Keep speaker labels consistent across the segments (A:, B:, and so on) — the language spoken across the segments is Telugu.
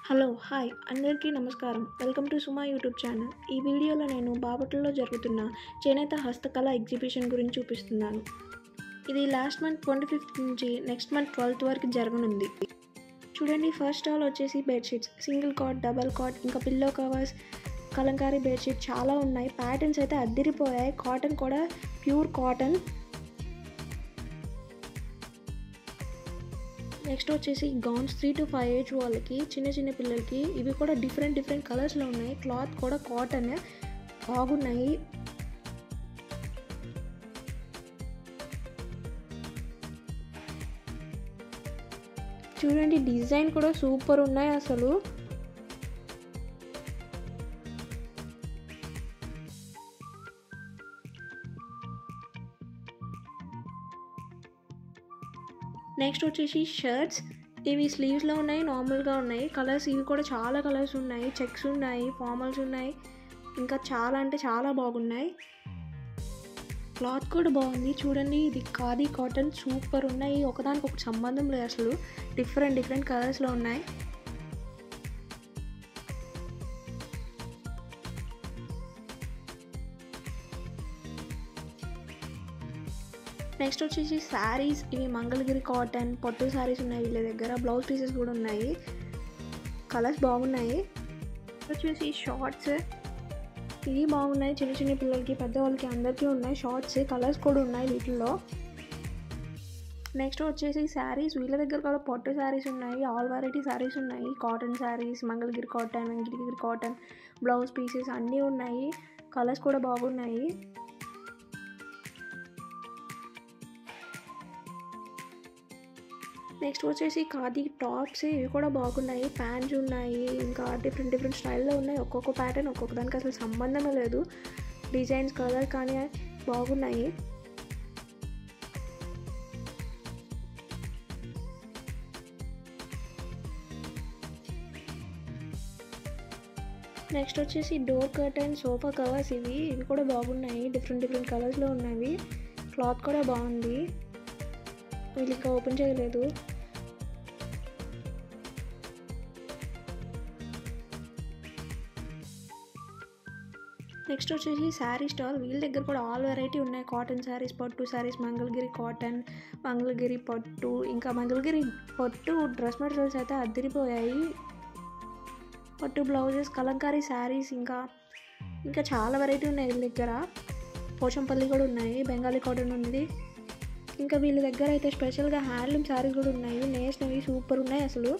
A: హలో హాయ్ అందరికీ నమస్కారం. Welcome to Suma YouTube channel. ఈ వీడియోలో నేను బాపట్లలో జరుగుతున్న చేనేత హస్తకళ ఎగ్జిబిషన్ గురించి చూపిస్తున్నాను. ఇది లాస్ట్ మంత్ 25th నుంచి నెక్స్ట్ మంత్ 12th వరకు జరగనుంది. చూడండి, ఫస్ట్ స్టాల్ వచ్చేసి bedsheets, single cot, double cot, ఇంకా పిల్లో కవర్స్, కలంకారీ బెడ్షీట్ చాలా ఉన్నాయి. ప్యాటర్న్స్ అయితే అద్దిరిపోయాయి. కాటన్ కూడా ప్యూర్ కాటన్. నెక్స్ట్ వచ్చేసి గౌన్స్ 3 to 5 ఏజ్ వాళ్ళకి, చిన్న పిల్లలకి. ఇవి కూడా డిఫరెంట్ కలర్స్లో ఉన్నాయి. క్లాత్ కూడా కాటన్ బాగున్నాయి. చూడండి, డిజైన్ కూడా సూపర్ ఉన్నాయి అసలు. నెక్స్ట్ వచ్చేసి షర్ట్స్. ఇవి స్లీవ్స్లో ఉన్నాయి, నార్మల్గా ఉన్నాయి. కలర్స్ ఇవి కూడా చాలా కలర్స్ ఉన్నాయి. చెక్స్ ఉన్నాయి, ఫార్మల్స్ ఉన్నాయి, ఇంకా చాలా అంటే చాలా బాగున్నాయి. క్లాత్ కూడా బాగుంది. చూడండి, ఇది ఖాదీ కాటన్ సూపర్ ఉన్నాయి. ఒకదానికి ఒకటి సంబంధం లేదు అసలు. డిఫరెంట్ కలర్స్లో ఉన్నాయి. నెక్స్ట్ వచ్చేసి శారీస్. ఇవి మంగళగిరి కాటన్ పట్టు శారీస్ ఉన్నాయి వీళ్ళ దగ్గర. బ్లౌజ్ పీసెస్ కూడా ఉన్నాయి. కలర్స్ బాగున్నాయి. వచ్చేసి షార్ట్స్. ఇవి బాగున్నాయి. చిన్న పిల్లలకి, పెద్దవాళ్ళకి అందరికీ ఉన్నాయి షార్ట్స్. కలర్స్ కూడా ఉన్నాయి వీటిల్లో. నెక్స్ట్ వచ్చేసి శారీస్. వీళ్ళ దగ్గర కూడా పట్టు శారీస్ ఉన్నాయి. ఆల్ వెరైటీ శారీస్ ఉన్నాయి. Cotton saris, Mangalagiri cotton, Venkatagiri cotton, blouse pieces అన్నీ ఉన్నాయి. కలర్స్ కూడా బాగున్నాయి. నెక్స్ట్ వచ్చేసి ఖాదీ టాప్స్. ఇవి కూడా బాగున్నాయి. ప్యాంట్స్ ఉన్నాయి, ఇంకా డిఫరెంట్ స్టైల్లో ఉన్నాయి. ఒక్కొక్క ప్యాటర్న్ ఒక్కొక్క దానికి అసలు సంబంధమే లేదు. డిజైన్స్, కలర్ కానీ బాగున్నాయి. నెక్స్ట్ వచ్చేసి డోర్ కర్టన్, సోఫా కవర్స్. ఇవి కూడా బాగున్నాయి. డిఫరెంట్ కలర్స్లో ఉన్నవి. క్లాత్ కూడా బాగుంది. వీళ్ళు ఇంకా ఓపెన్ చేయలేదు. నెక్స్ట్ వచ్చేసి శారీ స్టాల్. వీళ్ళ దగ్గర కూడా ఆల్ వెరైటీ ఉన్నాయి. కాటన్ శారీస్, పట్టు శారీస్, మంగళగిరి కాటన్, మంగళగిరి పట్టు, ఇంకా మంగళగిరి పట్టు డ్రెస్ మెటీరియల్స్ అయితే అదిరిపోయాయి. పట్టు బ్లౌజెస్, కలంకారీ శారీస్, ఇంకా చాలా వెరైటీ ఉన్నాయి వీళ్ళ దగ్గర. పోచంపల్లి కూడా ఉన్నాయి. బెంగాలీ కాటన్ ఉంది. ఇంకా వీళ్ళ దగ్గర అయితే స్పెషల్గా హ్యాండ్లూమ్ శారీస్ కూడా ఉన్నాయి. నేసినవి సూపర్ ఉన్నాయి అసలు.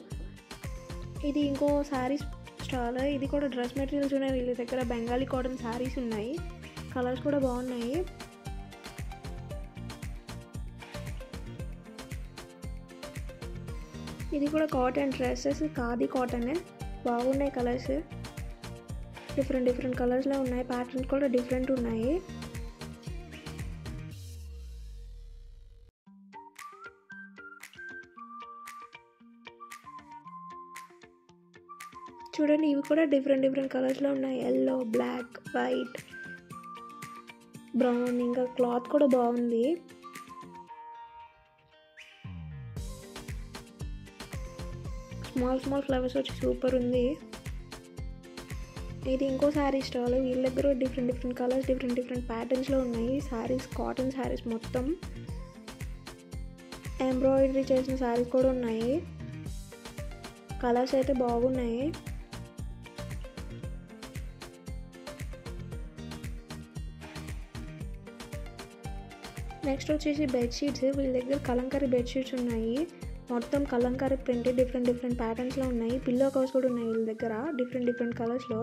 A: ఇది ఇంకో శారీస్ స్టాల్. ఇది కూడా డ్రెస్ మెటీరియల్స్ ఉన్నాయి వీళ్ళ దగ్గర. బెంగాలీ కాటన్ శారీస్ ఉన్నాయి. కలర్స్ కూడా బాగున్నాయి. ఇది కూడా కాటన్ డ్రెస్సెస్, ఖాదీ కాటన్ బాగున్నాయి. కలర్స్ డిఫరెంట్ కలర్స్లో ఉన్నాయి. ప్యాటర్న్స్ కూడా డిఫరెంట్ ఉన్నాయి. చూడండి, ఇవి కూడా డిఫరెంట్ కలర్స్లో ఉన్నాయి. Yellow, black, white, brown. ఇంకా క్లాత్ కూడా బాగుంది. స్మాల్ ఫ్లవర్స్ వచ్చి సూపర్ ఉంది. ఇది ఇంకో శారీ స్టాల్. వీళ్ళ దగ్గర డిఫరెంట్ కలర్స్, డిఫరెంట్ ప్యాటర్న్స్లో ఉన్నాయి. శారీస్, కాటన్ శారీస్ మొత్తం. ఎంబ్రాయిడరీ చేసిన శారీస్ కూడా ఉన్నాయి. కలర్స్ అయితే బాగున్నాయి. నెక్స్ట్ వచ్చేసి బెడ్షీట్స్. వీళ్ళ దగ్గర కలంకారీ బెడ్షీట్స్ ఉన్నాయి. మొత్తం కలంకారీ ప్రింట్ డిఫరెంట్ ప్యాటర్న్స్లో ఉన్నాయి. పిల్లో కవర్స్ కూడా ఉన్నాయి వీళ్ళ దగ్గర డిఫరెంట్ కలర్స్లో.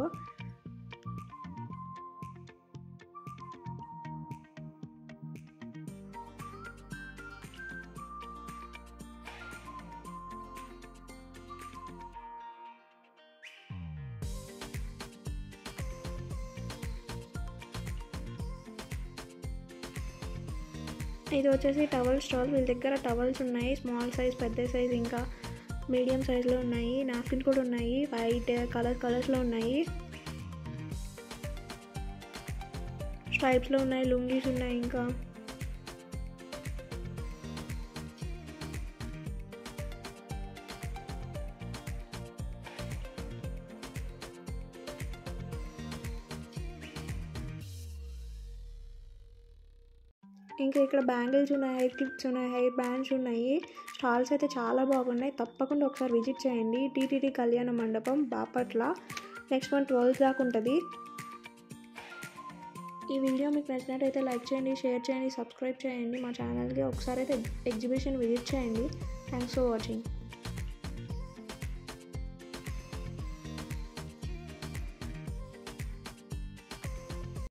A: ఇది వచ్చేసి టవల్ స్టాల్. వీళ్ళ దగ్గర టవల్స్ ఉన్నాయి. స్మాల్ సైజ్, పెద్ద సైజ్, ఇంకా మీడియం సైజ్లో ఉన్నాయి. నాప్కిన్ కూడా ఉన్నాయి. వైట్ కలర్స్లో ఉన్నాయి. స్ట్రైప్స్లో ఉన్నాయి. లుంగీస్ ఉన్నాయి. ఇంకా ఇంకా ఇక్కడ బ్యాంగిల్స్ ఉన్నాయి, హెయిర్ క్లిప్స్ ఉన్నాయి, హెయిర్ బ్యాండ్స్ ఉన్నాయి. స్టాల్స్ అయితే చాలా బాగున్నాయి. తప్పకుండా ఒకసారి విజిట్ చేయండి. టీటీడీ కళ్యాణ మండపం, బాపట్ల. నెక్స్ట్ మంత్ 12 దాకా ఉంటుంది. ఈ వీడియో మీకు నచ్చినట్టయితే లైక్ చేయండి, షేర్ చేయండి, సబ్స్క్రైబ్ చేయండి. మా ఛానల్కి ఒకసారి అయితే ఎగ్జిబిషన్ విజిట్ చేయండి. Thanks for watching.